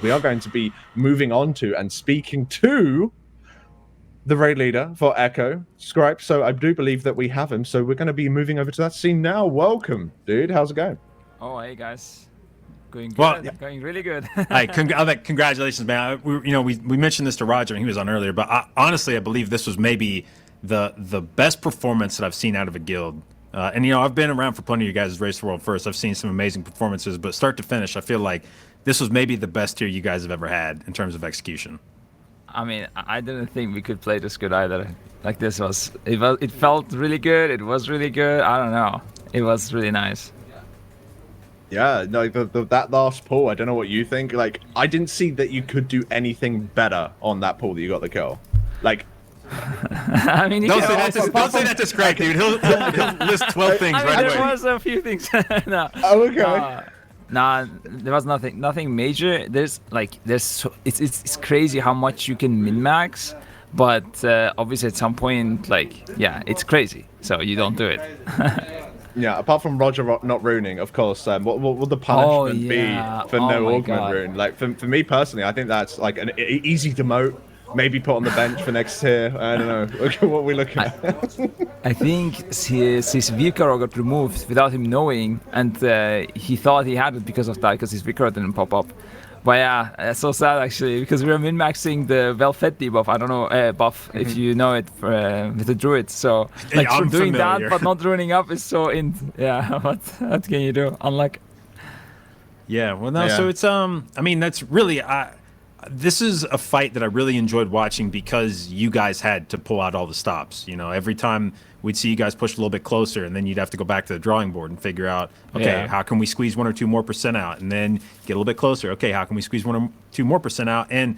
we are going to be moving on to and speaking to the raid leader for Echo, Scripe. So I do believe that we have him. So we're going to be moving over to that scene now. Welcome, dude. How's it going? Oh, hey guys. Going good. Well, going really good. Hey, congratulations, man. We mentioned this to Roger and he was on earlier, but honestly, I believe this was maybe the best performance that I've seen out of a guild. And I've been around for plenty of you guys' Race to World First. I've seen some amazing performances, but start to finish, I feel like this was maybe the best tier you guys have ever had in terms of execution. I mean, I didn't think we could play this good either. Like it felt really good. It was really good. I don't know. It was really nice. Yeah, no, that last pull, I don't know what you think. Like, I didn't see that you could do anything better on that pull that you got the kill. Like, I mean, don't say that to Scripe, dude. He'll list 12 things right away. There was a few things. No. Oh, okay. Nah, there was nothing major. It's crazy how much you can min-max, but obviously at some point, it's crazy. So you don't do it. Yeah, apart from Roger not ruining, of course, what would the punishment be for no augment rune? Like, for me personally, I think that's like an easy demote. Maybe put on the bench for next tier. I don't know. Look at what we're looking at. I think his Vikaro got removed without him knowing, and he thought he had it because of that, because his Vikaro didn't pop up. But yeah, that's so sad actually, because we were min-maxing the Velvet debuff. I don't know buff if you know it with the druid. So like doing that but not ruining up is so yeah. What can you do? Unlucky. Yeah. Well, no. Yeah. So it's I mean, that's really this is a fight that I really enjoyed watching because you guys had to pull out all the stops. Every time we'd see you guys push a little bit closer, and then you'd have to go back to the drawing board and figure out, okay, how can we squeeze 1 or 2 more % out? And then get a little bit closer. Okay, how can we squeeze 1 or 2 more % out? And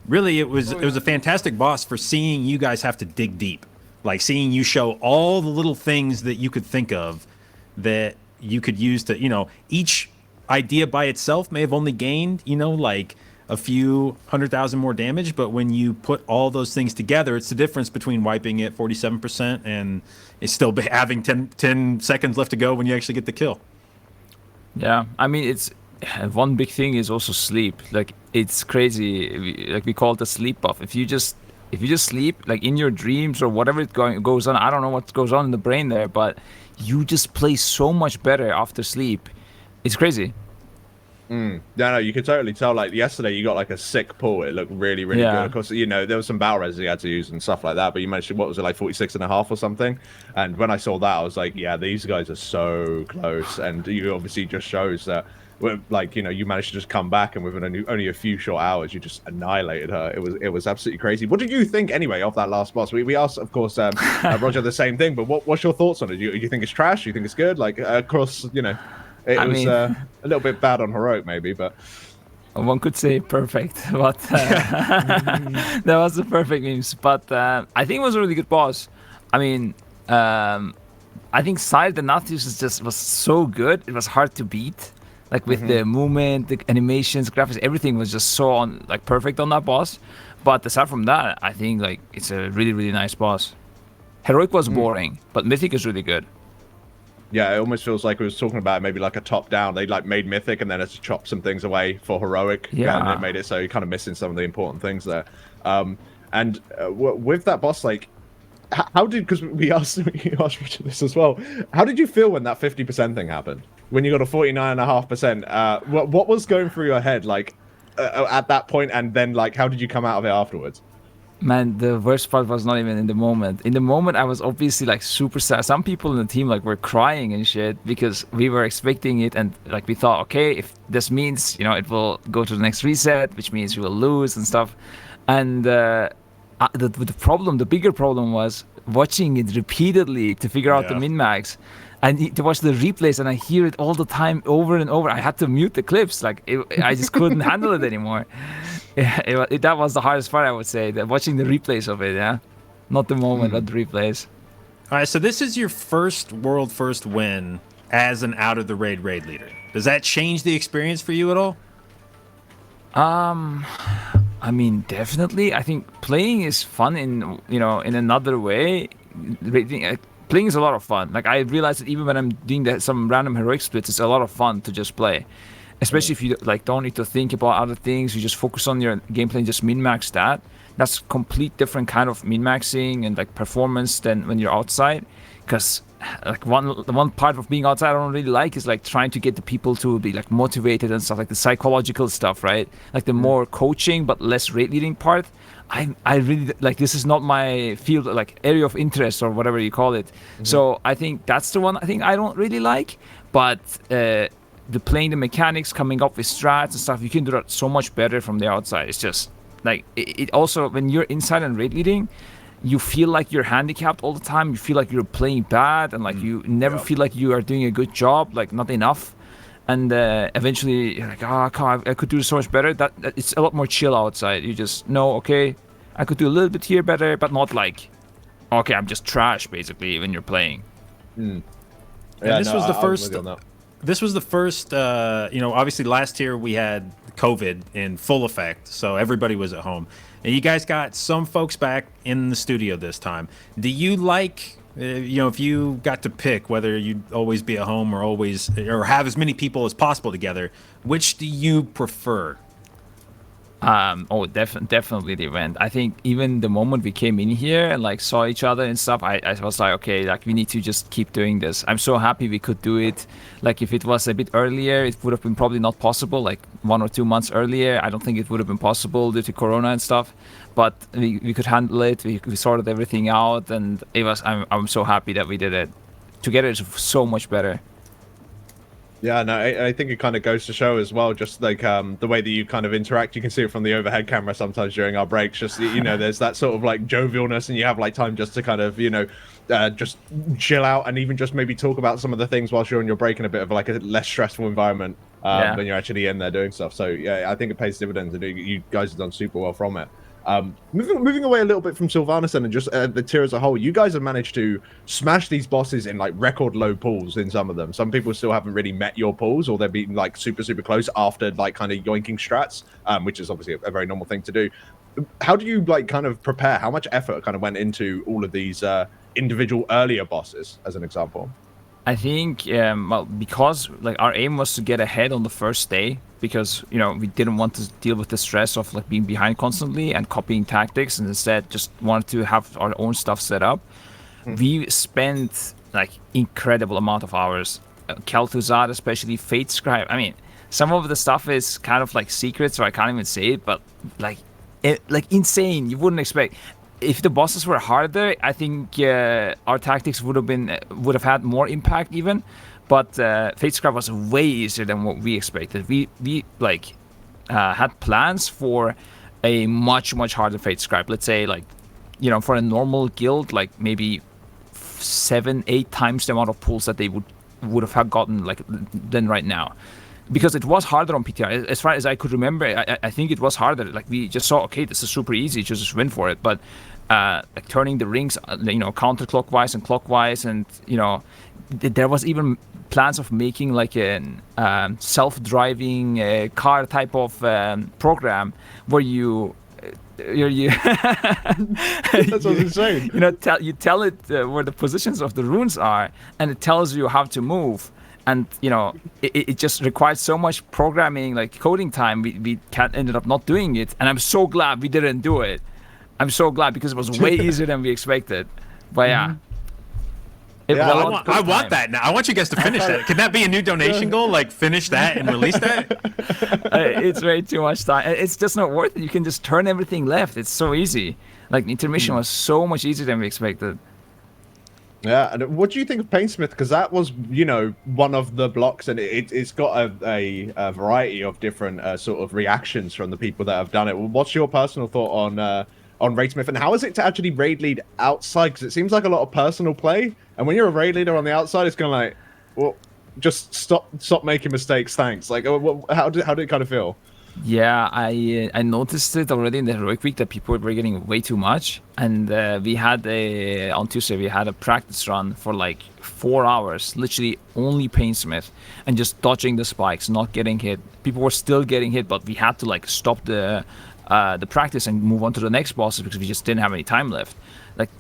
really, it was a fantastic boss for seeing you guys have to dig deep, like seeing you show all the little things that you could think of that you could use to, each idea by itself may have only gained, like a few 100,000 more damage, but when you put all those things together, it's the difference between wiping it 47% and it's still having 10 seconds left to go when you actually get the kill. Yeah, I mean, it's one big thing is also sleep. Like, it's crazy. Like, we call it the sleep buff. If you just sleep, like in your dreams or whatever goes on, I don't know what goes on in the brain there, but you just play so much better after sleep. It's crazy. Yeah, no, you could totally tell. Like yesterday, you got like a sick pull. It looked really, really good. Of course, there was some battle res he had to use and stuff like that. But you managed to, what was it, like 46.5 or something? And when I saw that, I was like, yeah, these guys are so close. And you obviously just shows that, like, you managed to just come back, and within only a few short hours, you just annihilated her. It was absolutely crazy. What did you think anyway of that last boss? We asked, of course, Roger the same thing. But what's your thoughts on it? Do you think it's trash? Do you think it's good? Like, of course, It was a little bit bad on heroic, maybe, but one could say perfect. But that was the perfect memes. But I think it was a really good boss. I mean, I think Sire Donatius was so good. It was hard to beat. Like with the movement, the animations, graphics, everything was just so perfect on that boss. But aside from that, I think it's a really, really nice boss. Heroic was boring, but Mythic is really good. Yeah, it almost feels like we was talking about maybe like a top-down. They made Mythic and then had to chop some things away for Heroic. Yeah. And it made it so you're kind of missing some of the important things there. And with that boss, how did, because we asked Richard this as well, how did you feel when that 50% thing happened? When you got a 49.5%, what was going through your head at that point, and then how did you come out of it afterwards? Man, the worst part was not even in the moment. In the moment, I was obviously super sad. Some people in the team were crying and shit because we were expecting it, and we thought, okay, if this means it will go to the next reset, which means we will lose and stuff. And the bigger problem was watching it repeatedly to figure out the min-max. And to watch the replays, and I hear it all the time over and over. I had to mute the clips. I just couldn't handle it anymore. That was the hardest part, I would say, watching the replays of it, yeah? Not the moment, but the replays. All right, so this is your first world first win as an out-of-the-raid raid leader. Does that change the experience for you at all? I mean, definitely. I think playing is fun in another way. Playing is a lot of fun. I realize that even when I'm doing some random heroic splits, it's a lot of fun to just play. especially if you like don't need to think about other things. You just focus on your gameplay and just min-max that. That's complete different kind of min-maxing and like performance than when you're outside. Because like one part of being outside I don't really like is like trying to get the people to be like motivated and stuff, like the psychological stuff, right? Like the more coaching but less raid leading part. I really like, this is not my field, like area of interest or whatever you call it. So I think that's the one I think I don't really like. But the playing the mechanics, coming up with strats and stuff, you can do that so much better from the outside. It's just like it also, when you're inside and raid leading, you feel like you're handicapped all the time. You feel like you're playing bad, and like you never feel like you are doing a good job, like not enough. And eventually you're like, oh, I could do so much better. That it's a lot more chill outside. You just know, okay, I could do a little bit here better, but not like, okay, I'm just trash basically when you're playing. And this was the first. This was the first. Obviously last year we had COVID in full effect, so everybody was at home. And you guys got some folks back in the studio this time. Do you like, if you got to pick whether you'd always be at home or have as many people as possible together, which do you prefer? Definitely the event. I think even the moment we came in here and like saw each other and stuff, I was like, okay, like we need to just keep doing this. I'm so happy we could do it. Like if it was a bit earlier, it would have been probably not possible. Like 1 or 2 months earlier, I don't think it would have been possible due to Corona and stuff. But we could handle it. We sorted everything out, and it was. I'm so happy that we did it together. It's so much better. Yeah, no, I think it kind of goes to show as well, just like the way that you kind of interact. You can see it from the overhead camera sometimes during our breaks. Just, there's that sort of like jovialness, and you have like time just to kind of, just chill out and even just maybe talk about some of the things whilst you're on your break in a bit of like a less stressful environment when you're actually in there doing stuff. So yeah, I think it pays dividends, and you guys have done super well from it. Moving away a little bit from Sylvanas and just the tier as a whole, you guys have managed to smash these bosses in like record low pools in some of them. Some people still haven't really met your pools, or they're being like super close after like kind of yoinking strats, which is obviously a very normal thing to do. How do you like kind of prepare? How much effort kind of went into all of these individual earlier bosses, as an example? I think, because like our aim was to get ahead on the first day, because we didn't want to deal with the stress of like being behind constantly and copying tactics, and instead just wanted to have our own stuff set up. We spent like incredible amount of hours. Kel'Thuzad, especially Fate Scribe. I mean, some of the stuff is kind of like secret, so I can't even say it, but like insane. You wouldn't expect. If the bosses were harder, I think our tactics would have had more impact even. But Fate Scribe was way easier than what we expected. We had plans for a much harder Fate Scribe. Let's say like, for a normal guild, like maybe 7-8 times the amount of pulls that they would have gotten like than right now. Because it was harder on PTR. As far as I could remember, I think it was harder. Like we just saw, okay, this is super easy, just win for it. But like turning the rings, counterclockwise and clockwise, and there was even plans of making like a self-driving car type of program where you that's what's insane. You tell it where the positions of the runes are, and it tells you how to move. And it just required so much programming, like coding time. We ended up not doing it, and I'm so glad we didn't do it. I'm so glad, because it was way easier than we expected. But yeah. I want that now. I want you guys to finish that. Can that be a new donation goal? Like finish that and release that? It's way too much time. It's just not worth it. You can just turn everything left. It's so easy. Like intermission was so much easier than we expected. Yeah, and what do you think of Painsmith? Because that was, one of the blocks, and it's got a variety of different sort of reactions from the people that have done it. What's your personal thought on Raidsmith, and how is it to actually raid lead outside? Because it seems like a lot of personal play, and when you're a raid leader on the outside, it's kind of like, well, just stop making mistakes, thanks. Like, how did it kind of feel? Yeah, I noticed it already in the heroic week that people were getting way too much, and we had on Tuesday we had a practice run for like 4 hours, literally only Painsmith and just dodging the spikes, not getting hit. People were still getting hit, but we had to like stop the practice and move on to the next bosses because we just didn't have any time left. Like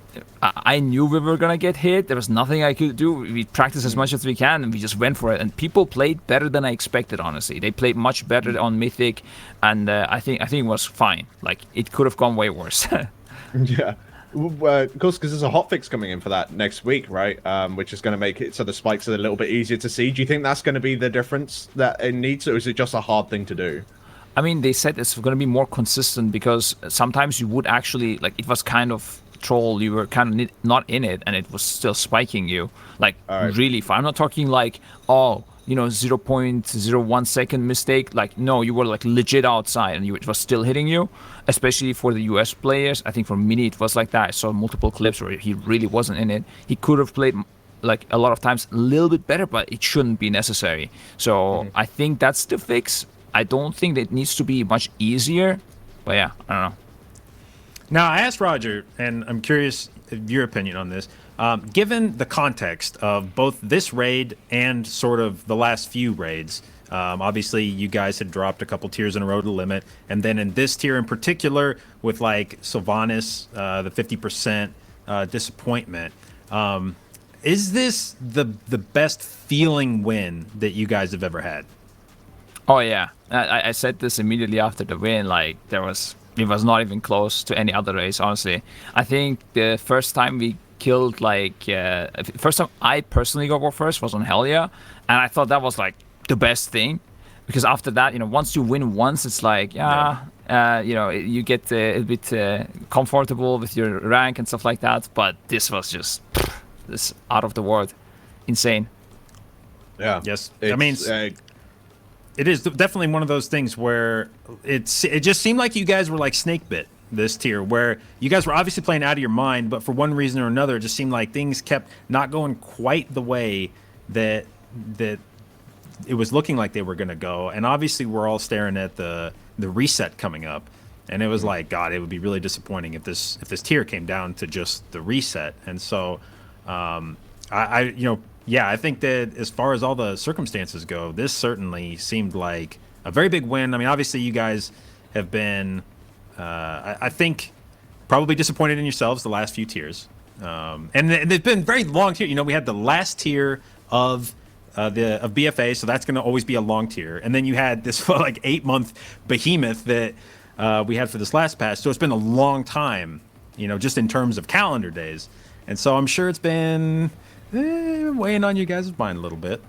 I knew we were gonna get hit. There was nothing I could do. We practiced as much as we can, and we just went for it. And people played better than I expected. Honestly, they played much better on Mythic, and I think it was fine. Like it could have gone way worse. Yeah. Of course, because there's a hotfix coming in for that next week, right? Which is going to make it so the spikes are a little bit easier to see. Do you think that's going to be the difference that it needs, or is it just a hard thing to do? I mean, they said it's going to be more consistent because sometimes you would actually, like, it was kind of troll. You were kind of not in it, and it was still spiking you. Like, really far. I'm not talking like, 0.01 second mistake. Like, no, you were like legit outside, and it was still hitting you. Especially for the US players. I think for Mini it was like that. I saw multiple clips where he really wasn't in it. He could have played like a lot of times a little bit better, but it shouldn't be necessary. So I think that's the fix. I don't think that it needs to be much easier, but yeah, I don't know. Now, I asked Roger, and I'm curious your opinion on this. Given the context of both this raid and sort of the last few raids, obviously you guys had dropped a couple tiers in a row to limit, and then in this tier in particular with like Sylvanas, the 50% disappointment, is this the best feeling win that you guys have ever had? Oh yeah, I said this immediately after the win. Like it was not even close to any other race. Honestly, I think the first time we killed first time I personally got first was on Helia, and I thought that was like the best thing, because after that, once you win once, it's like you get a bit comfortable with your rank and stuff like that. But this was just this out of the world, insane. Yeah. Yes. I mean. It is definitely one of those things where it just seemed like you guys were like snake bit this tier, where you guys were obviously playing out of your mind, but for one reason or another, it just seemed like things kept not going quite the way that it was looking like they were going to go. And obviously we're all staring at the reset coming up, and it was like, God, it would be really disappointing if this tier came down to just the reset. And so I think that as far as all the circumstances go, this certainly seemed like a very big win. I mean, obviously you guys have been, I think, probably disappointed in yourselves the last few tiers. And they've been very long tier. We had the last tier of BFA, so that's going to always be a long tier. And then you had this like 8-month behemoth that we had for this last patch. So it's been a long time, just in terms of calendar days. And so I'm sure it's been weighing on you guys' mind a little bit.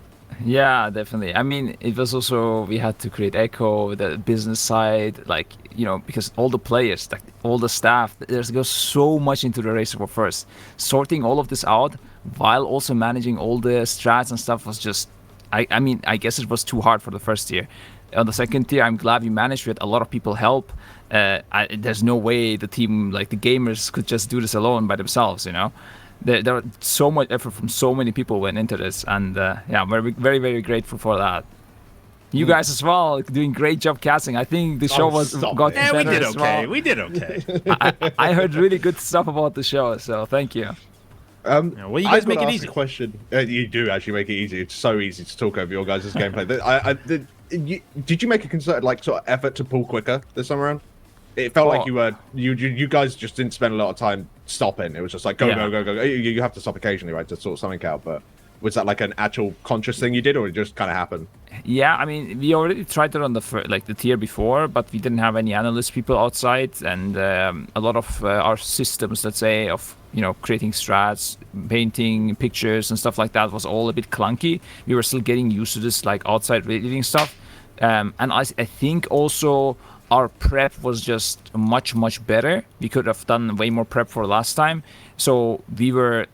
Yeah, definitely. I mean, it was also, we had to create Echo, the business side, because all the players, all the staff, there's goes so much into the race for first. Sorting all of this out while also managing all the strats and stuff was just, I mean, I guess it was too hard for the first tier. On the second tier, I'm glad we managed. We had a lot of people help. There's no way the team, the gamers, could just do this alone by themselves, There was so much effort from so many people went into this, and we're very, very grateful for that. You guys as well, doing great job casting. I think the show got better. We did as okay. well. We did okay. I heard really good stuff about the show, so thank you. Well, you guys make it easy. Question. You do actually make it easy. It's so easy to talk over your guys' gameplay. Did you make a concerted sort of effort to pull quicker this time around? It felt like you guys just didn't spend a lot of time stopping. It was just like go. You have to stop occasionally, right, to sort something out. But was that like an actual conscious thing you did, or it just kind of happened? Yeah, I mean, we already tried it on the tier before, but we didn't have any analyst people outside, and a lot of our systems, let's say, of creating strats, painting pictures and stuff like that was all a bit clunky. We were still getting used to this outside reading stuff, and I think also our prep was just much, much better. We could have done way more prep for last time. So we were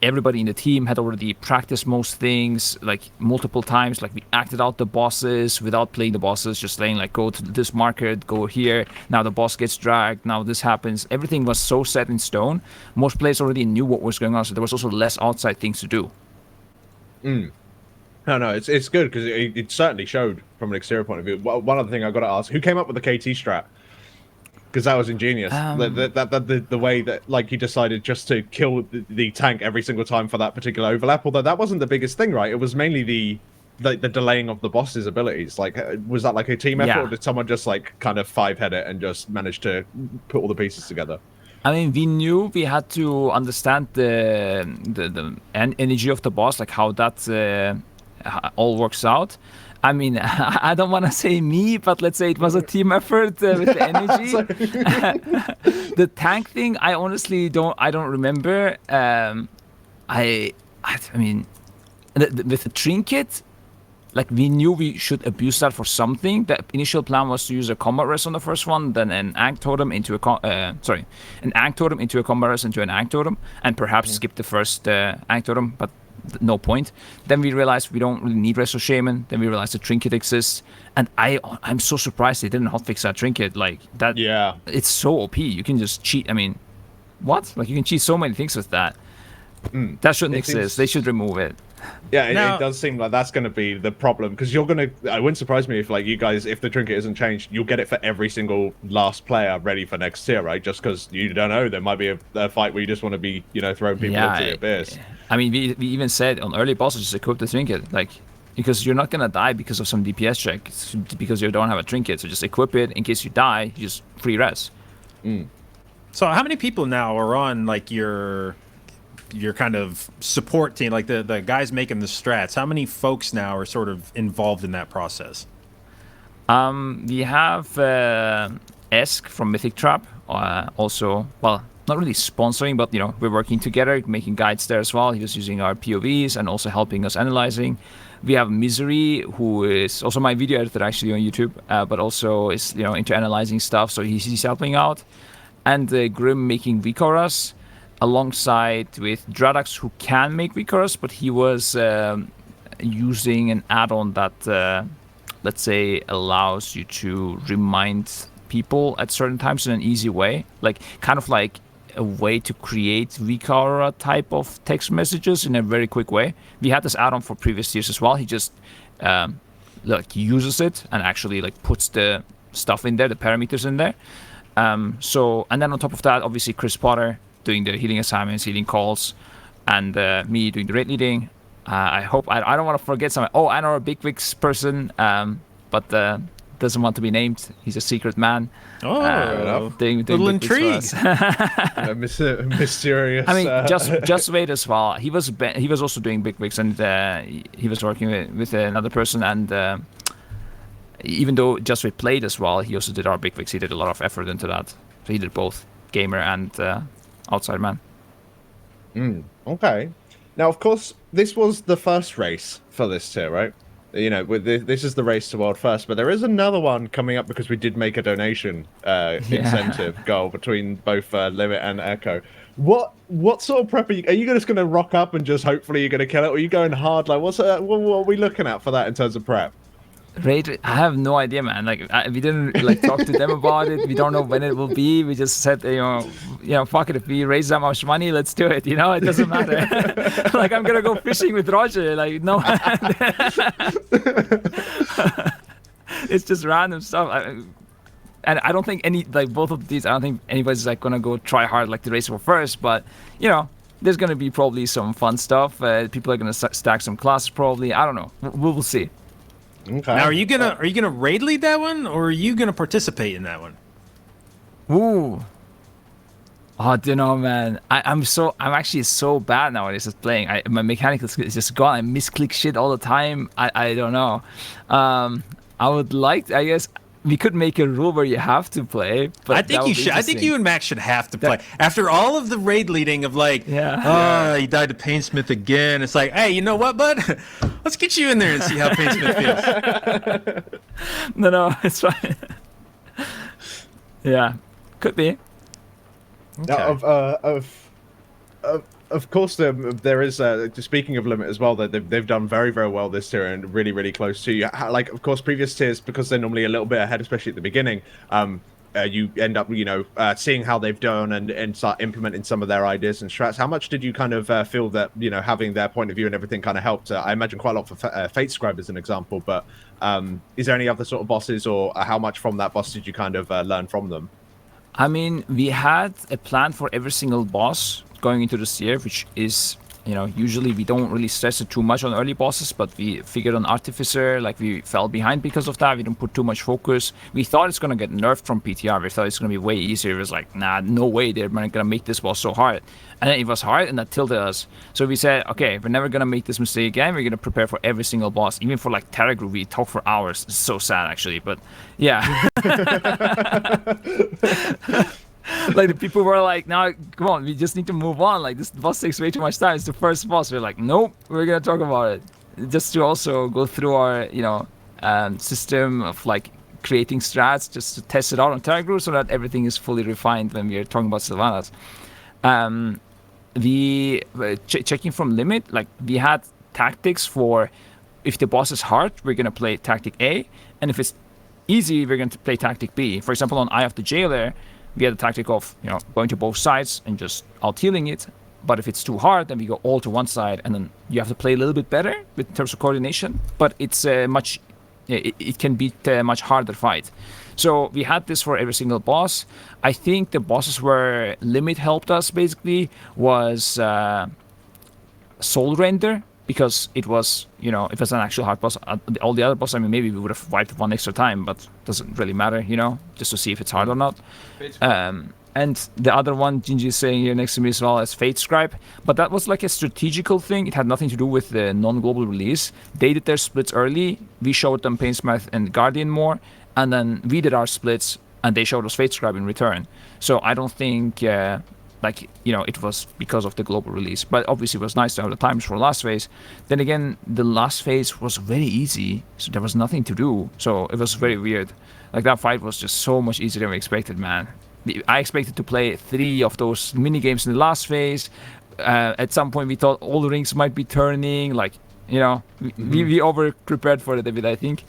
everybody in the team had already practiced most things multiple times. We acted out the bosses without playing the bosses, just saying go to this market, go here. Now the boss gets dragged. Now this happens. Everything was so set in stone. Most players already knew what was going on. So there was also less outside things to do. No, it's good because it certainly showed from an exterior point of view. One other thing I got to ask: who came up with the KT strat? Because that was ingenious. The way that he decided just to kill the tank every single time for that particular overlap. Although that wasn't the biggest thing, right? It was mainly the delaying of the boss's abilities. Was that a team effort, or did someone just kind of 5-head it and just manage to put all the pieces together? I mean, we knew we had to understand the energy of the boss, like how that all works out. I mean, I don't want to say me, but let's say it was a team effort with the energy. The tank thing, I honestly don't remember. I mean, with the trinket, like we knew we should abuse that for something. The initial plan was to use a combat rest on the first one, then an Ankh totem into an Ankh totem into a combat rest into an Ankh totem, and perhaps skip the first Ankh totem, but no point. Then we realized we don't really need Resto Shaman. Then we realized the trinket exists, and I'm so surprised they didn't hotfix that trinket. Like that, yeah, it's so OP. You can just cheat. I mean, what? Like you can cheat so many things with that. That shouldn't exist. They should remove it. Yeah, it does seem like that's going to be the problem, because you're going to. It wouldn't surprise me if, like, you guys, if the trinket isn't changed, you'll get it for every single last player ready for next tier, right? Just because you don't know, there might be a fight where you just want to be, throwing people into the abyss. I mean, we even said on early bosses, just equip the trinket, like, because you're not gonna die because of some DPS check, it's because you don't have a trinket. So just equip it in case you die. You just free res. So how many people now are on like your kind of support team, like the guys making the strats? How many folks now are sort of involved in that process? We have Esk from Mythic Trap, also, well, not really sponsoring, but we're working together, making guides there as well. He was using our POVs and also helping us analyzing. We have Misery, who is also my video editor actually on YouTube, but also is into analyzing stuff, so he's helping out. And Grim making Vikoras, alongside with Dradax, who can make Vikoras, but he was using an add-on that, let's say, allows you to remind people at certain times in an easy way, like kind of like a way to create Vikara type of text messages in a very quick way. We had this add-on for previous years as well. He just uses it and actually like puts the stuff in there, the parameters in there. And then on top of that, obviously Chris Potter doing the healing assignments, healing calls, and me doing the raid leading. I hope I don't want to forget someone. Oh, and our Big Wigs person, but doesn't want to be named. He's a secret man. Oh, doing little intrigue. Mysterious. I mean, just wait as well. He was also doing Big Wigs, and he was working with another person. And even though Just Wait played as well, he also did our Big Wigs. He did a lot of effort into that. So he did both gamer and outside man. Okay. Now, of course, this was the first race for this tier, right? This is the race to world first, but there is another one coming up because we did make a donation incentive goal between both Limit and Echo. What sort of prep are you just going to rock up and just hopefully you're going to kill it, or are you going hard? Like, what are we looking at for that in terms of prep? Raid, I have no idea, man. Like, we didn't talk to them about it. We don't know when it will be. We just said, fuck it. If we raise that much money, let's do it. It doesn't matter. Like, I'm gonna go fishing with Roger. Like, no. It's just random stuff. And I don't think both of these. I don't think anybody's gonna go try hard like the race for first. But there's gonna be probably some fun stuff. People are gonna stack some classes probably. I don't know. We'll see. Okay. Now, are you gonna raid lead that one, or are you gonna participate in that one? Ooh. Oh, I don't know, man. I'm actually so bad nowadays at playing. My mechanical skill is just gone. I misclick shit all the time. I don't know. I would like. I guess we could make a rule where you have to play. But I think you should. I think you and Max should have to play. After all of the raid leading of he died to Painsmith again. It's like, hey, you know what, bud? Let's get you in there and see how Painsmith feels. No, it's fine. Yeah, could be. Okay. Now, of course, there is. Speaking of Limit as well, they've done very, very well this tier and really, really close to you. Like, of course, previous tiers, because they're normally a little bit ahead, especially at the beginning. You end up, seeing how they've done and start implementing some of their ideas and strats. How much did you kind of feel that having their point of view and everything kind of helped? I imagine quite a lot for Fate Scribe as an example, but is there any other sort of bosses, or how much from that boss did you kind of learn from them? I mean, we had a plan for every single boss going into this year, which is usually we don't really stress it too much on early bosses, but we figured on Artificer, like we fell behind because of that. We didn't put too much focus. We thought it's going to get nerfed from PTR. We thought it's going to be way easier. It was like, nah, no way they're going to make this boss so hard. And then it was hard, and that tilted us. So we said, okay, we're never going to make this mistake again. We're going to prepare for every single boss. Even for like Terragru, we talk for hours. It's so sad, actually, but yeah. Like the people were like, "No, come on, we just need to move on. Like this boss takes way too much time. It's the first boss." We're like, "Nope, we're gonna talk about it." Just to also go through our, system of like creating strats, just to test it out on Terragru, so that everything is fully refined when we are talking about Sylvanas. Checking from limit, like we had tactics for if the boss is hard, we're gonna play tactic A, and if it's easy, we're going to play tactic B. For example, on Eye of the Jailer, we had the tactic of going to both sides and just out-healing it. But if it's too hard, then we go all to one side, and then you have to play a little bit better in terms of coordination. But it's it can be a much harder fight. So we had this for every single boss. I think the bosses where limit helped us basically was Soul Render, because it was an actual hard boss. All the other bosses, I mean, maybe we would have wiped one extra time, but doesn't really matter, just to see if it's hard or not. And the other one, Gingy is saying here next to me as well, as Fate Scripe. But that was like a strategical thing. It had nothing to do with the non-global release. They did their splits early. We showed them Painsmith and Guardian more. And then we did our splits, and they showed us Fate Scribe in return. So I don't think, it was because of the global release. But obviously it was nice to have the times for last phase. Then again, the last phase was very easy, so there was nothing to do. So it was very weird. Like, that fight was just so much easier than we expected, man. I expected to play 3 of those mini games in the last phase. At some point, we thought all the rings might be turning. Like, we over prepared for it a bit, I think.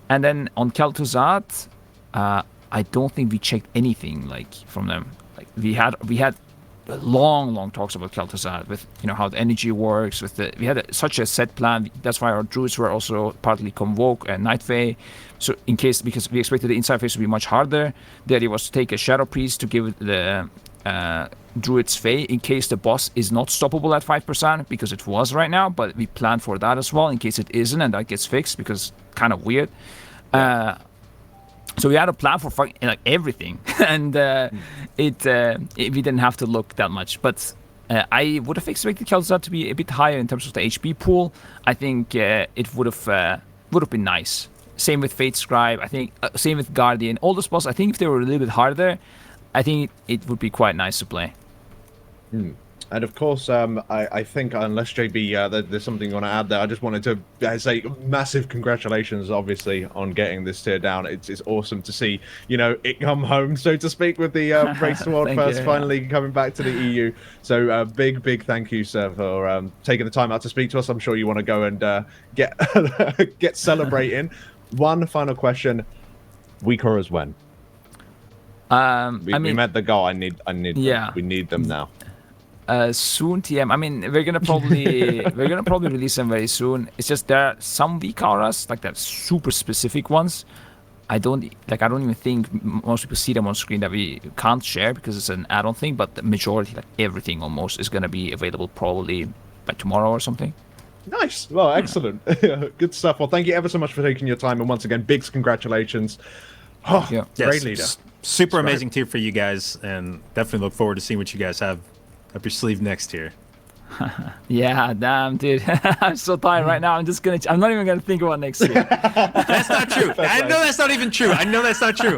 And then on Kel'Thuzad, I don't think we checked anything like from them. Like we had long talks about Kel'Thuzad with how the energy works. We had such a set plan. That's why our druids were also partly Convoke and Night Fae. So because we expected the inside phase to be much harder, the idea was to take a Shadow Priest to give the druids Fae in case the boss is not stoppable at 5%, because it was right now. But we planned for that as well in case it isn't, and that gets fixed because it's kind of weird. So we had a plan for like everything, and we didn't have to look that much. But I would have expected Kel'Thuzad to be a bit higher in terms of the HP pool. I think it would have been nice. Same with Fate Scribe. I think same with Guardian. All those bosses, I think if they were a little bit harder, I think it would be quite nice to play. And of course, I think unless JB, there's something you want to add there. I just wanted to say massive congratulations, obviously, on getting this tier down. It's awesome to see, it come home, so to speak, with the Race to World First finally coming back to the EU. So big thank you, sir, for taking the time out to speak to us. I'm sure you want to go and get celebrating. One final question: Weakeras when? We met the goal. I need. Yeah. We need them now. Soon, TM. I mean, we're gonna probably release them very soon. It's just there are some weak auras, like that super specific ones. I don't even think most people see them on screen that we can't share because it's an add-on thing. But the majority, like everything almost, is gonna be available probably by tomorrow or something. Nice. Well, excellent. Good stuff. Well, thank you ever so much for taking your time, and once again, big congratulations. Oh, yeah. Great leader. Super amazing tier for you guys, and definitely look forward to seeing what you guys have up your sleeve next year. Yeah, damn, dude. I'm so tired right now. I'm not even gonna think about next year. That's not true. I know that's not even true. I know that's not true.